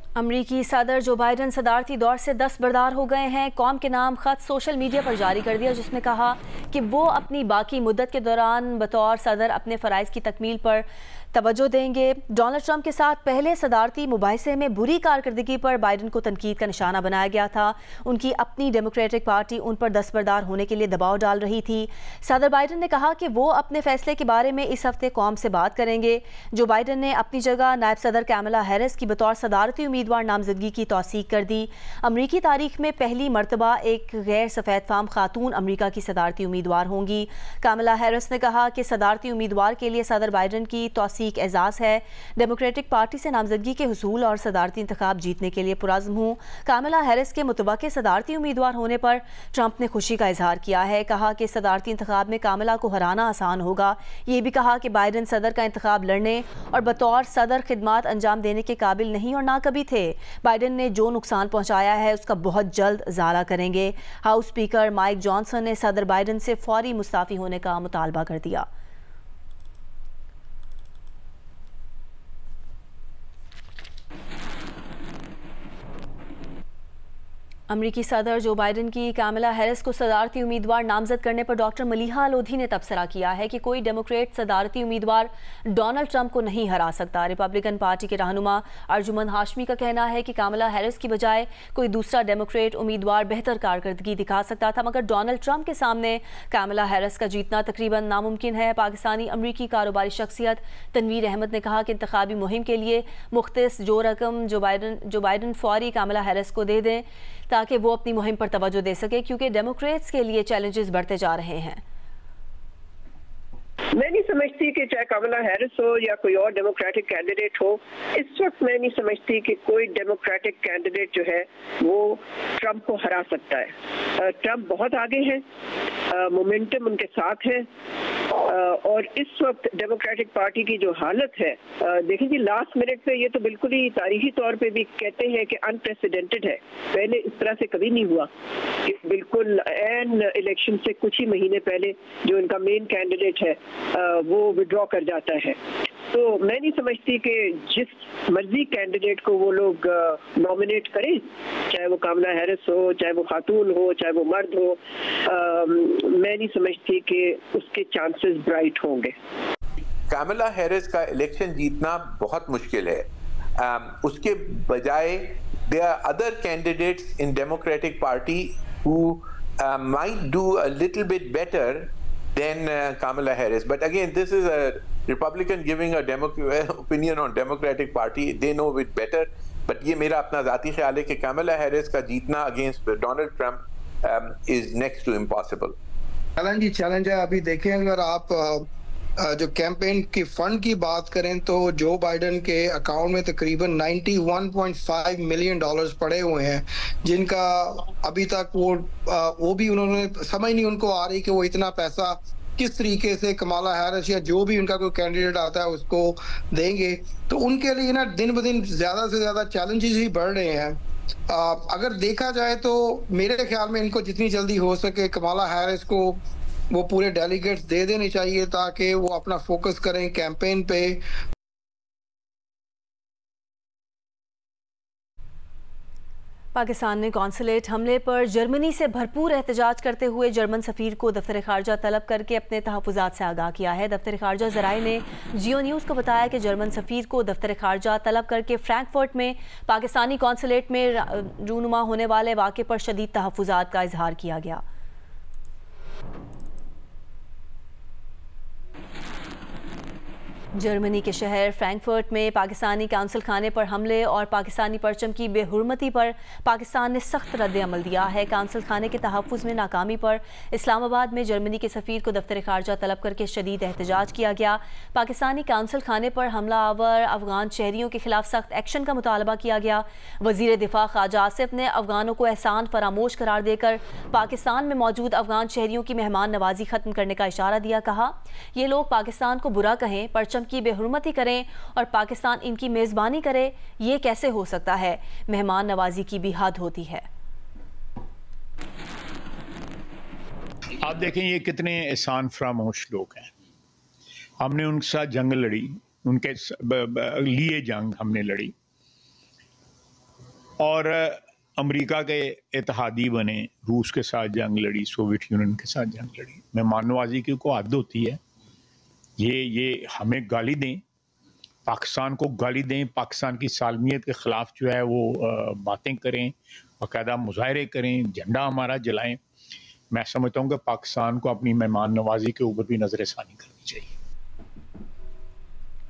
अमरीकी सदर जो बाइडन सदारती दौर से दस्तबरदार हो गए हैं। कौम के नाम खत सोशल मीडिया पर जारी कर दिया, जिसमें कहा कि वो अपनी बाकी मुद्दत के दौरान बतौर सदर अपने फ़राइज़ की तकमील पर तवज्जो देंगे। डोनाल्ड ट्रंप के साथ पहले सदारती मुबाहिसे में बुरी कारकर्दगी पर बाइडन को तनकीद का निशाना बनाया गया था। उनकी अपनी डेमोक्रेटिक पार्टी उन पर दस्तबरदार होने के लिए दबाव डाल रही थी। सदर बाइडन ने कहा कि वो अपने फैसले के बारे में इस हफ्ते कौम से बात करेंगे। जो बाइडन ने अपनी जगह नायब सदर कैमला हैरिस की बतौर सदारती उम्मीदवार नामजदगी की तौसीक कर दी। अमरीकी तारीख में पहली मरतबा एक गैर सफ़ेद फाम खातून अमरीका की सदारती उम्मीदवार होंगी। कैमला हैरिस ने कहा कि सदारती उम्मीदवार के लिए सदर बाइडन की तौसीक एजाज़ है। डेमोक्रेटिक पार्टी से नामजदगी के हुसूल और सदारती इंतखाब जीतने के लिए पुरज़्म हूँ। कैमला हैरिस के मुतवक्के सदारती उम्मीदवार होने पर ट्रंप ने खुशी का इजहार किया है। कहा कि सदारती इंतखाब में कैमला को हराना आसान होगा। ये भी कहा कि बाइडन सदर का इंतखाब लड़ने और बतौर सदर खिदमात अंजाम देने के काबिल नहीं और ना कभी थे। बाइडन ने जो नुकसान पहुंचाया है उसका बहुत जल्द इजाला करेंगे। हाउस स्पीकर माइक जॉनसन ने सदर बाइडन से फौरी मुस्ताफ़ी होने का मुतालबा कर दिया। अमरीकी सदर जो बाइडन की कैमला हैरिस को सदारती उम्मीदवार नामजद करने पर डॉक्टर मलीहा लोधी ने तबसरा किया है कि कोई डेमोक्रेट सदारती उम्मीदवार डोनाल्ड ट्रंप को नहीं हरा सकता। रिपब्लिकन पार्टी के रहनुमा अर्जुमन हाशमी का कहना है कि कैमला हैरिस की बजाय कोई दूसरा डेमोक्रेट उम्मीदवार बेहतर कारकर्दगी दिखा सकता था, मगर डोनाल्ड ट्रंप के सामने कैमला हैरिस का जीतना तकरीबन नामुमकिन है। पाकिस्तानी अमरीकी कारोबारी शख्सियत तनवीर अहमद ने कहा कि इंतखाबी मुहिम के लिए मुख्तस जो रकम जो बाइडन फौरी कैमला हैरिस को दे दें ताकि वो अपनी मुहिम पर तवज्जो दे सके, क्योंकि डेमोक्रेट्स के लिए चैलेंजेस बढ़ते जा रहे हैं। मैं नहीं समझती कि चाहे कमला हैरिस हो या कोई और डेमोक्रेटिक कैंडिडेट हो, इस वक्त मैं नहीं समझती कि कोई डेमोक्रेटिक कैंडिडेट जो है वो ट्रंप को हरा सकता है। ट्रंप बहुत आगे हैं, मोमेंटम उनके साथ है, और इस वक्त डेमोक्रेटिक पार्टी की जो हालत है, देखिए जी, लास्ट मिनट पे ये तो बिल्कुल ही तारीखी तौर पे भी कहते हैं कि अनप्रेसिडेंटेड है। पहले इस तरह से कभी नहीं हुआ कि बिल्कुल एन इलेक्शन से कुछ ही महीने पहले जो इनका मेन कैंडिडेट है वो विड्रॉ कर जाता है। तो मैं नहीं समझती कि जिस मर्जी कैंडिडेट को वो लोग नॉमिनेट करें, चाहे वो कमला हैरिस हो, चाहे वो खातून हो, चाहे वो मर्द हो, मैं नहीं समझती कि उसके चांसेस ब्राइट होंगे। कमला हैरिस का इलेक्शन जीतना बहुत मुश्किल है। उसके बजाय there are other candidates in Democratic Party who might do a little bit better than Kamala Harris. But again, this is a Republican giving a opinion on Democratic Party. They know it better. But ये मेरा अपना ज़ाती ख्याल है कि Kamala Harris का जीतना against Donald Trump is next to impossible. Challenge है। अभी देखें, अगर आप जो कैंपेन की फंड की बात करें तो जो बाइडन के अकाउंट में तकरीबन 91.5 मिलियन डॉलर्स पड़े हुए हैं, जिनका अभी तक वो भी उन्होंने समझ नहीं उनको आ रही कि वो इतना पैसा किस तरीके से कमला हैरिस या जो भी उनका कोई कैंडिडेट आता है उसको देंगे। तो उनके लिए ना दिन ब दिन ज्यादा से ज्यादा चैलेंजेस ही बढ़ रहे हैं। अगर देखा जाए तो मेरे ख्याल में इनको जितनी जल्दी हो सके कमला हैरिस को वो पूरे डेलीगेट्स दे देने चाहिए ताकि वो अपना फोकस करें कैंपेन पे। पाकिस्तान ने कौंसलेट हमले पर जर्मनी से भरपूर एहतजाज करते हुए जर्मन सफ़ीर को दफ्तर खारजा तलब करके अपने तहफ़्फ़ुज़ात से आगाह किया है। दफ्तर खारजा ज़राए ने जियो न्यूज़ को बताया कि जर्मन सफ़ीर को दफ्तर खारजा तलब करके फ्रैंकफर्ट में पाकिस्तानी कौंसलेट में रूनुमा होने वाले वाक़े पर शदीद तहफ़्फ़ुज़ात का इजहार किया गया। जर्मनी के शहर फ्रैंकफर्ट में पाकिस्तानी काउंसिल खाने पर हमले और पाकिस्तानी परचम की बेहुरमती पर पाकिस्तान ने सख्त रद्द अमल दिया है। काउंसिल खाने के तहफ़्फ़ुज़ में नाकामी पर इस्लामाबाद में जर्मनी के सफ़ीर को दफ्तर खारजा तलब करके शदीद एहतजाज किया गया। पाकिस्तानी काउंसिल खाने पर हमला आवर अफगान शहरियों के खिलाफ सख्त एक्शन का मुतालबा किया गया। वज़ीर दिफा ख्वाजा आसिफ ने अफगानों को एहसान फरामोश करार देकर पाकिस्तान में मौजूद अफगान शहरियों की मेहमान नवाजी ख़त्म करने का इशारा दिया। कहा, ये लोग पाकिस्तान को बुरा कहें, परचम की बेहुरमती करें और पाकिस्तान इनकी मेज़बानी करे, ये कैसे हो सकता है? मेहमान नवाजी की भी हद होती है। आप देखें ये कितने एहसान फरामोश लोग हैं। हमने उनके साथ जंग लड़ी, उनके लिए जंग हमने लड़ी। और अमेरिका के इत्तेहादी बने, रूस के साथ जंग लड़ी, सोवियत यूनियन के साथ जंग लड़ी। मेहमान नवाजी की को आदत होती है, ये हमें गाली दें, पाकिस्तान को गाली दें, पाकिस्तान की सालमियत के ख़िलाफ़ जो है वो बातें करें, बाकायदा मुजाहरे करें, झंडा हमारा जलाएं। मैं समझता हूँ कि पाकिस्तान को अपनी मेहमान नवाजी के ऊपर भी नज़रसानी करनी चाहिए।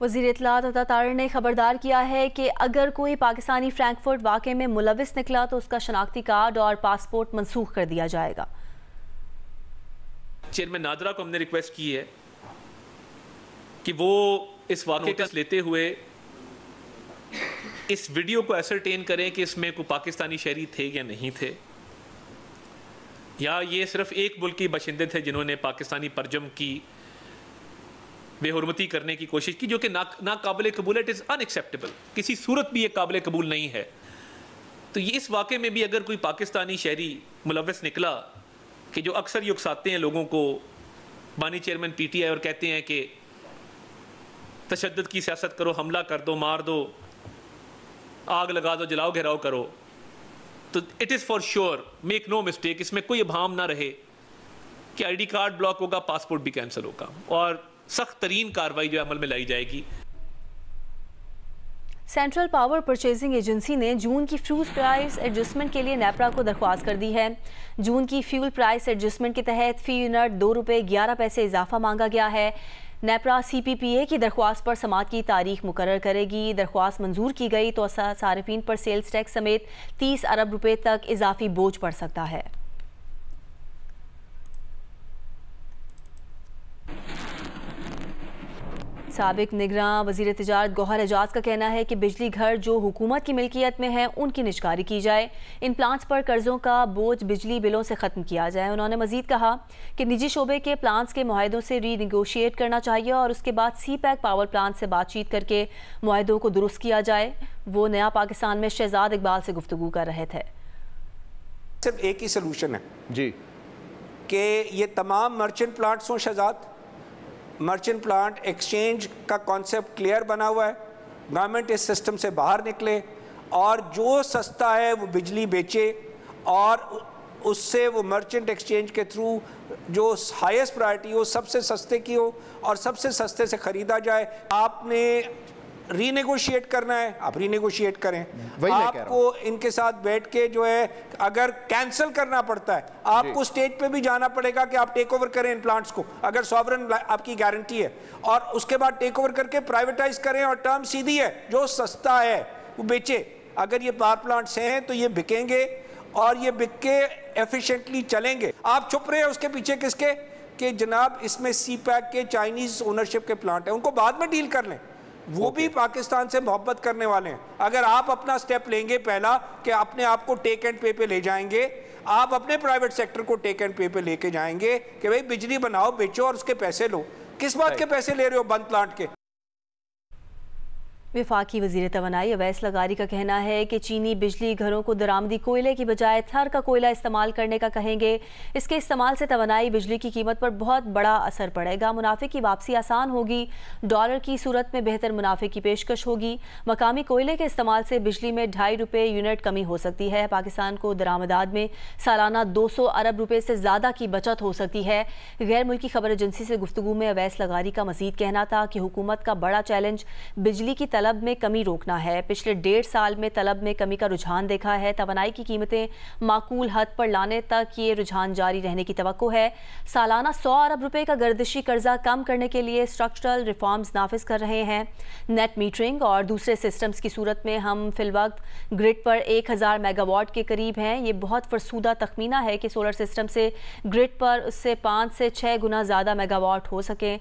वज़ीर इत्तलात अता तारिर ने खबरदार किया है कि अगर कोई पाकिस्तानी फ्रैंकफर्ट वाक़े में मुलविस निकला तो उसका शनाख्ती कार्ड और पासपोर्ट मनसूख कर दिया जाएगा। चेयरमैन नादरा को हमने रिक्वेस्ट की है कि वो इस वाक़े का लेते हुए इस वीडियो को एसरटेन करें कि इसमें कोई पाकिस्तानी शहरी थे या नहीं थे, या ये सिर्फ एक मुल्क के बाशिंदे थे जिन्होंने पाकिस्तानी परचम की बेहुरमती करने की कोशिश की, जो कि ना काबिल कबूल है। इट इज़ अनएक्सेप्टेबल, किसी सूरत भी ये काबिल कबूल नहीं है। तो ये इस वाक़े में भी अगर कोई पाकिस्तानी शहरी मुलविस निकला कि जो अक्सर ये उकसाते हैं लोगों को, बानी चेयरमैन PTI, और कहते हैं कि तशद्दुद की सियासत करो, हमला कर दो, मार दो, आग लगा दो, जलाओ घेराव करो, तो it is for sure, make no mistake, इसमें कोई इब्हाम ना रहे कि ID कार्ड ब्लॉक होगा, पासपोर्ट भी कैंसिल होगा और सख्त तरीन कार्रवाई जो अमल में लाई जाएगी। सेंट्रल पावर परचेजिंग एजेंसी ने जून की फ्यूल प्राइस एडजस्टमेंट के लिए नेपरा को दरख्वास्त कर दी है। जून की फ्यूल प्राइस एडजस्टमेंट के तहत फी यूनिट ₹2.11 इजाफा मांगा गया है। नेपरा CPPA की दरख्वास्त पर समाअत की तारीख मुकर्रर करेगी। दरख्वास्त मंजूर की गई तो सारिफीन पर सेल्स टैक्स समेत 30 अरब रुपए तक इजाफी बोझ पड़ सकता है। साबिक निगरान वज़ीर तिजारत गौहर एजाज का कहना है कि बिजली घर जो हुकूमत की मिल्कियत में है उनकी निजकारी की जाए, इन प्लांट्स पर कर्जों का बोझ बिजली बिलों से ख़त्म किया जाए। उन्होंने मजीद कहा कि निजी शोबे के प्लांट्स के मुआहदों से रीनिगोशिएट करना चाहिए और उसके बाद CPEC पावर प्लांट से बातचीत करके मुआहदों को दुरुस्त किया जाए। वो नया पाकिस्तान में शहजाद इकबाल से गुफ्तगू कर रहे थे। सिर्फ एक ही सोल्यूशन है जी कि ये तमाम मर्चेंट प्लांट्स हों शहजाद, मर्चेंट प्लांट एक्सचेंज का कॉन्सेप्ट क्लियर बना हुआ है, गवर्नमेंट इस सिस्टम से बाहर निकले और जो सस्ता है वो बिजली बेचे और उससे वो मर्चेंट एक्सचेंज के थ्रू जो हाईएस्ट प्रायोरिटी हो, सबसे सस्ते की हो और सबसे सस्ते से ख़रीदा जाए। आपने रीनेगोशिएट करना है, आप रीनेगोशिएट करें। आपको इनके साथ बैठ के जो है अगर कैंसिल करना पड़ता है, आपको स्टेज पे भी जाना पड़ेगा कि आप टेक ओवर करें इन प्लांट्स को, अगर सॉवरन आपकी गारंटी है, और उसके बाद टेक ओवर करके प्राइवेटाइज करें। और टर्म सीधी है, जो सस्ता है वो बेचे। अगर ये पावर प्लांट्स हैं तो ये बिकेंगे और ये बिक के एफिशिएंटली चलेंगे। आप चुप रहे हैं उसके पीछे किसके कि जनाब इसमें CPEC के चाइनीज ओनरशिप के प्लांट हैं, उनको बाद में डील कर लें। वो भी पाकिस्तान से मोहब्बत करने वाले हैं। अगर आप अपना स्टेप लेंगे पहला कि अपने आप को टेक एंड पे पे ले जाएंगे, आप अपने प्राइवेट सेक्टर को टेक एंड पे पे लेके जाएंगे कि भाई बिजली बनाओ, बेचो और उसके पैसे लो। किस बात के पैसे ले रहे हो बंद प्लांट के? वफाकी वज़ीर तवानाई अवैस लगारी का कहना है कि चीनी बिजली घरों को दरामदी कोयले की बजाय थर का कोयला इस्तेमाल करने का कहेंगे। इसके इस्तेमाल से तवानाई बिजली की कीमत पर बहुत बड़ा असर पड़ेगा। मुनाफे की वापसी आसान होगी, डॉलर की सूरत में बेहतर मुनाफे की पेशकश होगी। मकामी कोयले के इस्तेमाल से बिजली में ₹2.5 यूनिट कमी हो सकती है। पाकिस्तान को दरामदात में सालाना 200 अरब रुपये से ज़्यादा की बचत हो सकती है। गैर मुल्की खबर एजेंसी से गुफ्तगू में अवैस लगारी का मजीद कहना था कि हुकूमत का बड़ा चैलेंज बिजली की तलब में कमी रोकना है। पिछले 1.5 साल में तलब में कमी का रुझान देखा है। तवानाई की कीमतें माकूल हद पर लाने तक ये रुझान जारी रहने की तवक्को है। सालाना 100 अरब रुपए का गर्दिशी कर्जा कम करने के लिए स्ट्रक्चरल रिफॉर्म्स नाफिज कर रहे हैं। नेट मीटरिंग और दूसरे सिस्टम्स की सूरत में हम फिलवक्त ग्रिड पर 1000 मेगावाट के करीब हैं। ये बहुत फरसूदा तखमीना है कि सोलर सिस्टम से ग्रिड पर उससे 5 से 6 गुना ज़्यादा मेगावाट हो सके।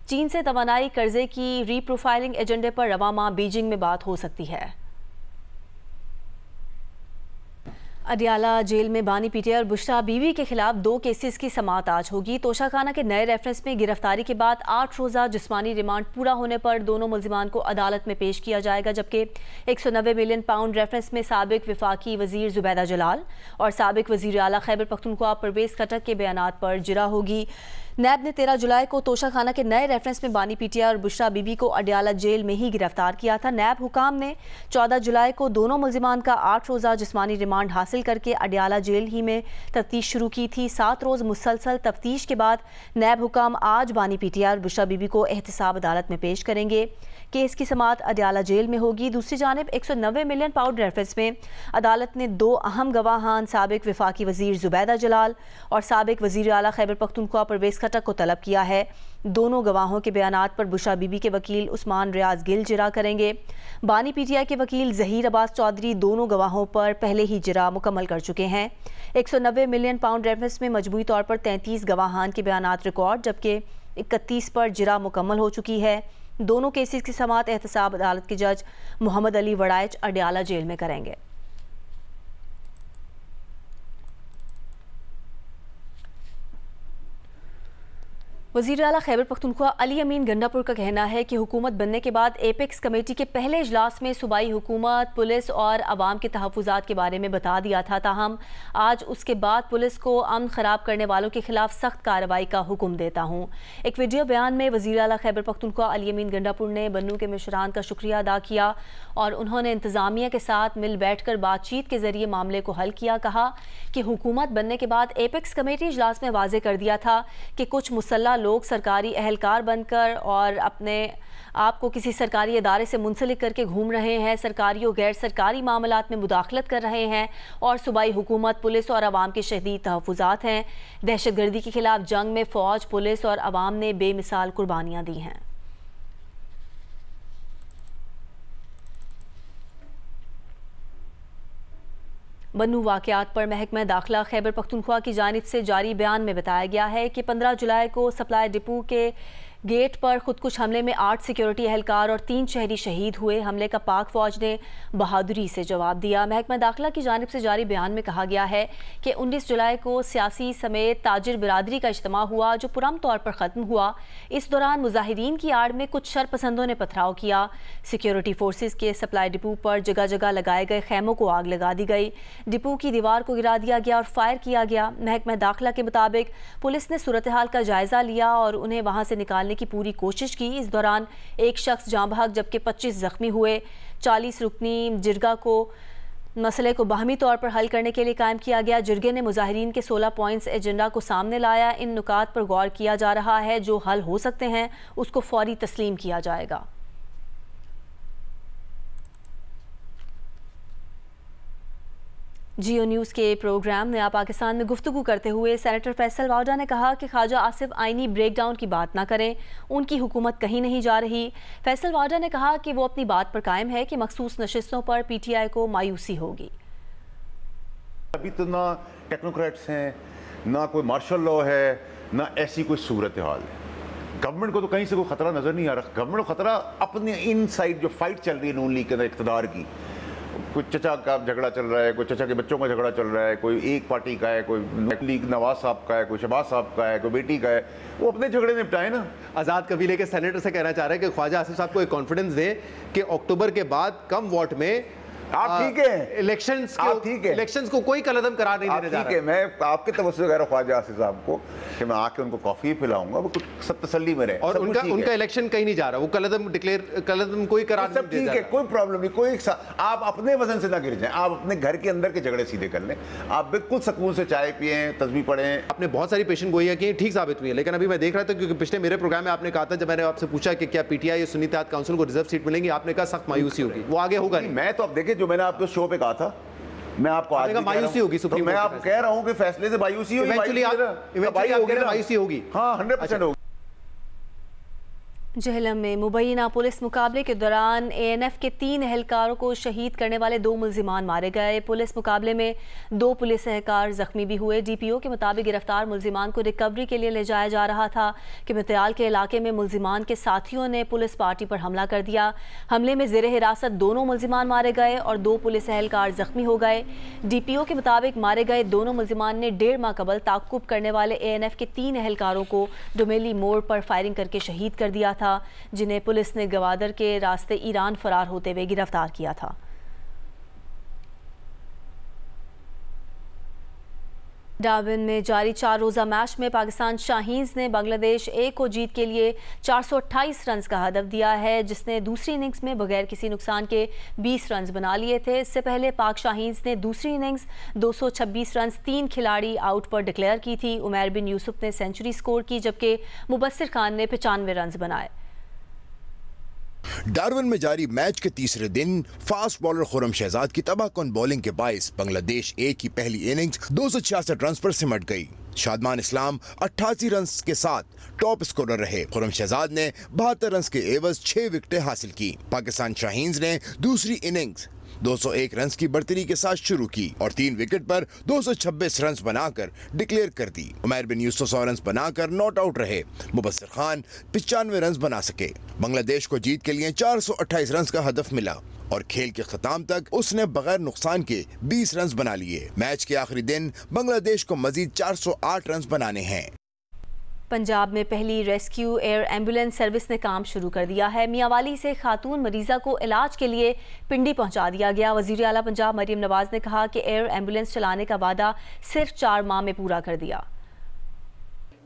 चीन से तवानाई कर्जे की रीप्रोफाइलिंग एजेंडे पर रवा माह बीजिंग में बात हो सकती है। अडियाला जेल में बानी PTI और बुशरा बीवी के खिलाफ 2 केसेस की समाअत आज होगी। तोशाखाना के नए रेफरेंस में गिरफ्तारी के बाद 8 रोज़ा जिस्मानी रिमांड पूरा होने पर दोनों मुल्जिमान को अदालत में पेश किया जाएगा, जबकि 190 मिलियन पाउंड रेफरेंस में साबिक वफाकी वजीर जुबैदा जलाल और साबिक वजीर आला खैबर पख्तूनख्वा परवेज खटक के बयानात पर जिरा होगी। नैब ने 13 जुलाई को तोशाखाना के नए रेफरेंस में बानी पीटीआई और बुशरा बीबी को अडयाला जेल में ही गिरफ्तार किया था। नैब हुकाम ने 14 जुलाई को दोनों मुल्जिमान का 8 रोज़ा जिस्मानी रिमांड हासिल करके अडयाला जेल ही में तफ्तीश शुरू की थी। 7 रोज़ मुसलसल तफ्तीश के बाद नैब हुकाम आज बानी पीटीआई और बुशरा बीबी को एहतसाब अदालत में पेश करेंगे। केस की समाअत अडयाला जेल में होगी। दूसरी जानिब 190 मिलियन पाउंड रेफरेंस में अदालत ने 2 अहम गवाहान साबिक वफाकी वजीर जुबैदा जलाल और साबिक वजीर आला खैबर पख्तूनख्वा परवेज़ खटक को तलब किया है। दोनों गवाहों के बयानात पर बुशरा बीबी के वकील उस्मान रियाज गिल जिरा करेंगे। बानी पीटीआई के वकील जहीर अब्बास चौधरी दोनों गवाहों पर पहले ही जिरा मुकम्मल कर चुके हैं। 190 मिलियन पाउंड रेफरेंस में मजमूई तौर पर 33 गवाहान के बयानात रिकॉर्ड, जबकि 31 पर जिरा मुकम्मल हो चुकी है। दोनों केसेस की समाअत एहतसाब अदालत के जज मोहम्मद अली वड़ाइच अडयाला जेल में करेंगे। वज़ीर आला खैबर पख्तूनख्वा अली अमीन गंडापुर का कहना है कि हुकूमत बनने के बाद एपेक्स कमेटी के पहले इजलास में सूबाई हुकूमत, पुलिस और अवाम के तहफ़्फ़ुज़ात के बारे में बता दिया था। ताहम आज उसके बाद पुलिस को अमन ख़राब करने वालों के खिलाफ सख्त कार्रवाई का हुक्म देता हूँ। एक वीडियो बयान में वज़ीर आला खैबर पख्तूनख्वा अली अमीन गंडापुर ने बन्नू के मिशरान का शुक्रिया अदा किया और उन्होंने इंतज़ामिया के साथ मिल बैठ कर बातचीत के ज़रिए मामले को हल किया। कहा कि हुकूमत बनने के बाद एपेक्स कमेटी इजलास में वाज़े कर दिया था कि कुछ मुसल्ला लोग सरकारी अहलकार बनकर और अपने आप को किसी सरकारी इदारे से मुंसलिक करके घूम रहे हैं, सरकारी और गैर सरकारी मामलात में मुदाखलत कर रहे हैं और सूबाई हुकूमत, पुलिस और अवाम के शदीद तहफ़्फ़ुज़ात हैं। दहशतगर्दी के खिलाफ जंग में फ़ौज, पुलिस और अवाम ने बेमिसाल कुर्बानियाँ दी हैं। बन्नू वाक़यात पर महकमा दाखिला खैबर पख्तूनख्वा की जानिब से जारी बयान में बताया गया है कि 15 जुलाई को सप्लाई डिपो के गेट पर खुदकुश हमले में 8 सिक्योरिटी एहलकार और 3 शहरी शहीद हुए। हमले का पाक फ़ौज ने बहादुरी से जवाब दिया। महकमा दाखिला की जानिब से जारी बयान में कहा गया है कि 19 जुलाई को सियासी समेत ताजिर बिरादरी का इज्तिमा हुआ जो पुरअमन तौर पर ख़त्म हुआ। इस दौरान मुजाहिरीन की आड़ में कुछ शरपसंदों ने पथराव किया। सिक्योरिटी फोर्सेज के सप्लाई डिपो पर जगह जगह लगाए गए खैमों को आग लगा दी गई। डिपो की दीवार को गिरा दिया गया और फायर किया गया। महकमा दाखिला के मुताबिक पुलिस ने सूरत हाल का जायजा लिया और उन्हें वहां से निकालने की पूरी कोशिश की। इस दौरान एक शख्स जाँ बहक जबकि 25 जख्मी हुए। 40 रुकनी जिरगा को मसले को बाहमी तौर पर हल करने के लिए कायम किया गया। जिरगे ने मुजाहिरीन के 16 पॉइंट्स एजेंडा को सामने लाया। इन नुकात पर गौर किया जा रहा है, जो हल हो सकते हैं उसको फौरी तस्लीम किया जाएगा। जियो न्यूज़ के प्रोग्राम नया पाकिस्तान में गुफ्तगू करते हुए सेनेटर फैसल वाडा ने कहा कि ख्वाजा आसिफ आइनी ब्रेकडाउन की बात ना करें, उनकी हुकूमत कहीं नहीं जा रही। फैसल वाडा ने कहा कि वो अपनी बात पर कायम है कि मखसूस नशिस्तों पर पीटीआई को मायूसी होगी। अभी तो ना टेक्नोक्रेट्स हैं, ना कोई मार्शल लॉ है, ना ऐसी कोई सूरत हाल है। गवर्नमेंट को तो कहीं से कोई खतरा नजर नहीं आ रहा। गवर्नमेंट को खतरा अपने इन साइड जो फाइट चल रही है नून लीग के अंदर इक़्तिदार की, कोई चचा का झगड़ा चल रहा है, कोई चचा के बच्चों का झगड़ा चल रहा है, कोई एक पार्टी का है, कोई लीग नवाज साहब का है, कोई शहबाज साहब का है, कोई बेटी का है, वो अपने झगड़े निपटाए ना। आज़ाद कबीले के सेनेटर से कहना चाह रहे हैं कि ख्वाजा आसिफ साहब को एक कॉन्फिडेंस दे कि अक्टूबर के बाद कम वोट में आप ठीक है, इलेक्शंस को कोई कलदम करार नहीं देने जा रहा है। मैं आपके तवज्जो कह रहा हूं ख्वाजा आसिफ साहब को कि मैं आके उनको कॉफी पिलाऊंगा, वो कुछ सब तसल्ली में रहे। और उनका इलेक्शन कहीं नहीं जा रहा, वो कलदम कोई करार नहीं दे रहा। कोई प्रॉब्लम नहीं, कोई आप अपने वजन से ना गिर जाएं, आप अपने घर के अंदर के झगड़े सीधे कर लें, आप बिल्कुल सुकून से चाय पिए, तस्बीह पढ़ें। आपने बहुत सारी पेशन गोइयां की, ठीक साबित हुई है, लेकिन अभी मैं देख रहा था क्योंकि पिछले मेरे प्रोग्राम में आपने कहा था, जब मैंने आपसे पूछा कि क्या पीटीआई या सुन्नी इत्तेहाद काउंसिल को रिजर्व सीट मिलेंगी, आपने कहा सख्त मायूसी होगी, वो आगे होगा नहीं। मैं तो अब देखिए, जो मैंने आपको शो पे कहा था, मैं आपको आज मायूसी होगी सुप्रीम कोर्ट, मैं आपको कह रहा हूं कि फैसले से मायूसी होगी, मायूसी होगी, हाँ 100% होगी। जहलम में मुबैना पुलिस मुकाबले के दौरान एएनएफ के 3 एहलकारों को शहीद करने वाले 2 मुल्जिमान मारे गए। पुलिस मुकाबले में 2 पुलिस एहलकार जख्मी भी हुए। डीपीओ के मुताबिक गिरफ्तार मुल्जिमान को रिकवरी के लिए ले जाया जा रहा था कि मित्याल के इलाके में मुल्जिमान के साथियों ने पुलिस पार्टी पर हमला कर दिया। हमले में ज़ेरे हिरासत दोनों मुल्जिमान मारे गए और 2 पुलिस एहलकार जख्मी हो गए। डीपीओ के मुताबिक मारे गए दोनों मुल्जिमान ने 1.5 माह कबल ताक़ुब करने वाले एएनएफ के 3 एहलकारों को डोमेली मोड़ पर फायरिंग करके शहीद कर दिया था, जिन्हें पुलिस ने गवादर के रास्ते ईरान फरार होते हुए गिरफ्तार किया था। डार्बिन में जारी 4 रोज़ा मैच में पाकिस्तान शाहीन्स ने बांग्लादेश ए को जीत के लिए 428 रन का हदफ दिया है, जिसने दूसरी इनिंग्स में बगैर किसी नुकसान के 20 रन बना लिए थे। इससे पहले पाक शाहीन्स ने दूसरी इनिंग्स 226 रन 3 खिलाड़ी आउट पर डिक्लेयर की थी। उमैर बिन यूसुफ ने सेंचुरी स्कोर की, जबकि मुबस्सिर खान ने 95 रन बनाए। डार्बिन में जारी मैच के तीसरे दिन फास्ट बॉलर खुर्रम शहजाद की तबाहकुन बॉलिंग के बायस बांग्लादेश ए की पहली इनिंग्स 266 रन पर सिमट गई। शादमान इस्लाम 88 रन के साथ टॉप स्कोरर रहे। खुर्रम शहजाद ने 72 रन के एवज 6 विकेटें हासिल की। पाकिस्तान शाहीन्स ने दूसरी इनिंग्स 201 रन की बढ़तरी के साथ शुरू की और 3 विकेट पर 226 रन बनाकर डिक्लेयर कर दी। उमैर बिन यूसुफ 100 रन बनाकर नॉट आउट रहे। मुबस्सिर खान 95 रन बना सके। बांग्लादेश को जीत के लिए 428 रन का हदफ मिला और खेल के खत्म तक उसने बगैर नुकसान के 20 रन बना लिए। मैच के आखिरी दिन बांग्लादेश को मजीद 408 रन बनाने हैं। पंजाब में पहली रेस्क्यू एयर एम्बुलेंस सर्विस ने काम शुरू कर दिया है। मियांवाली से खातून मरीजा को इलाज के लिए पिंडी पहुंचा दिया गया। वज़ीर आला पंजाब मरियम नवाज ने कहा कि एयर एम्बुलेंस चलाने का वादा सिर्फ 4 माह में पूरा कर दिया।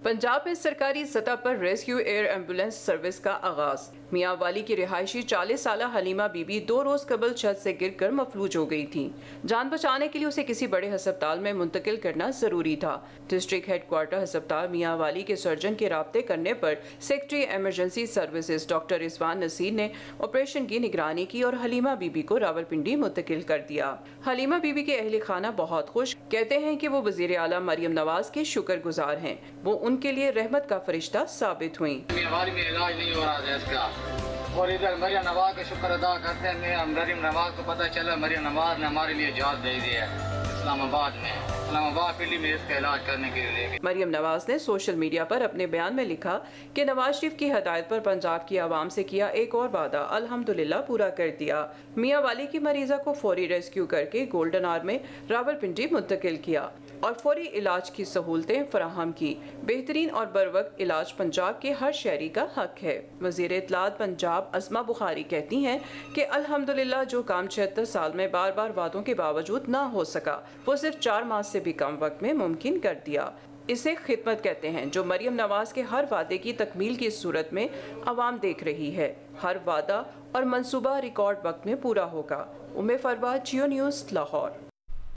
पंजाब में सरकारी सतह पर रेस्क्यू एयर एम्बुलेंस सर्विस का आगाज। मियांवाली की रिहायशी 40 साल हलीमा बीबी 2 रोज कबल छत से गिरकर मफलूज हो गई थी। जान बचाने के लिए उसे किसी बड़े अस्पताल में मुंतकिल करना जरूरी था। डिस्ट्रिक्ट हेडक्वार्टर अस्पताल मियांवाली के सर्जन के राब्ते करने पर secretary emergency services doctor Rizwan Naseer ने ऑपरेशन की निगरानी की और हलीमा बीबी को रावलपिंडी मुंतकिल कर दिया। हलीमा बीबी के अहले खाना बहुत खुश, कहते हैं कि वो वज़ीर आला मरियम नवाज के शुक्रगुजार हैं। वो उनके लिए रहमत का फरिश्ता साबित हुई। मियांवाली में इलाज नहीं हो रहा है इसका, और इधर मरियम नवाज का शुक्र अदा करते हैं। मरियम नवाज को पता चला मरियम नवाज ने हमारे लिए जहाज भेज दिया है इस्लामाबाद पिंडी में इसका इलाज करने के लिए। मरियम नवाज ने सोशल मीडिया पर अपने बयान में लिखा कि नवाज शरीफ की हदायत पर पंजाब की आवाम से किया एक और वादा अल्हम्दुलिल्लाह पूरा कर दिया। मियांवाली की मरीजा को फौरी रेस्क्यू करके गोल्डन आर्म में रावलपिंडी मुंतकिल किया और फौरी इलाज की सहूलतें फराहम की। बेहतरीन और बरवक्त इलाज पंजाब के हर शहरी का हक है। वज़ीर इत्तलात पंजाब अस्मा बुखारी कहती हैं कि अल्हम्दुलिल्लाह जो काम 76 साल में बार बार वादों के बावजूद ना हो सका, वो सिर्फ 4 माह से भी कम वक्त में मुमकिन कर दिया। इसे खिदमत कहते हैं, जो मरियम नवाज के हर वादे की तकमील की सूरत में आवाम देख रही है। हर वादा और मंसूबा रिकॉर्ड वक्त में पूरा होगा। उम्मे फरवाद, जियो न्यूज़, लाहौर।